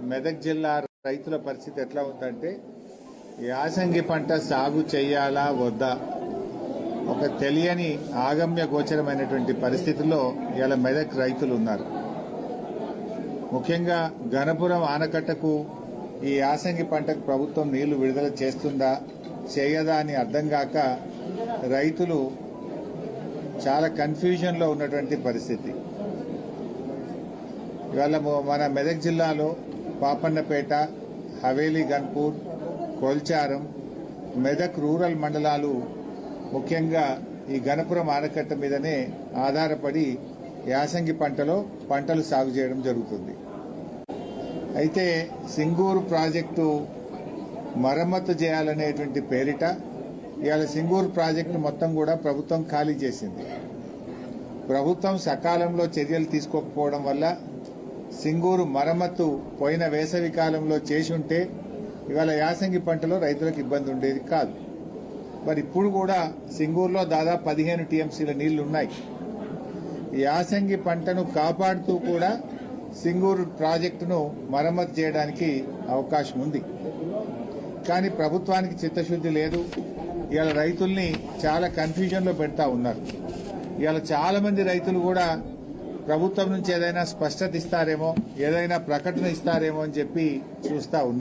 మెదక్ జిల్లా రైతుల పరిస్థితి ఎట్లా ఉందంటే యాసంగి పంట సాగు చేయాలా వద్దా ఒక తెలియని ఆగమ్య గోచరమైనటువంటి పరిస్థితుల్లో ఇలా మెదక్ రైతులు ఉన్నారు. ముఖ్యంగా గణపురం ఆనకట్టకు ఈ యాసంగి పంటకు ప్రభుత్వం నీళ్లు విడుదల చేస్తుందా చేయదా అని అర్థం కాక రైతులు చాలా కన్ఫ్యూజన్లో ఉన్నటువంటి పరిస్థితి. ఇవాళ మన మెదక్ జిల్లాలో పాపన్నపేట, హవేలీ గన్పూర్, కొల్చారం, మెదక్ రూరల్ మండలాలు ముఖ్యంగా ఈ గణపురం ఆనకట్ట మీదనే ఆధారపడి యాసంగి పంటలు సాగు చేయడం జరుగుతుంది. అయితే సింగూరు ప్రాజెక్టు మరమ్మతు చేయాలనేటువంటి పేరిట ఇవాళ సింగూరు ప్రాజెక్టు మొత్తం కూడా ప్రభుత్వం ఖాళీ చేసింది. ప్రభుత్వం సకాలంలో చర్యలు తీసుకోకపోవడం వల్ల సింగూరు మరమ్మతు పోయిన వేసవి కాలంలో చేసి ఉంటే ఇవాళ యాసంగి పంటలో రైతులకు ఇబ్బంది ఉండేది కాదు. మరి ఇప్పుడు కూడా సింగూరులో దాదాపు 15 టీఎంసీల నీళ్లు ఉన్నాయి. యాసంగి పంటను కాపాడుతూ కూడా సింగూరు ప్రాజెక్టును మరమ్మతు చేయడానికి అవకాశం ఉంది. కానీ ప్రభుత్వానికి చిత్తశుద్ది లేదు. ఇవాళ రైతుల్ని చాలా కన్ఫ్యూజన్లో పెడతా ఉన్నారు. ఇవాళ చాలా మంది రైతులు కూడా ప్రభుత్వం నుంచి ఏదైనా స్పష్టత ఇస్తారేమో, ఏదైనా ప్రకటన ఇస్తారేమో అని చెప్పి చూస్తా ఉన్నారు.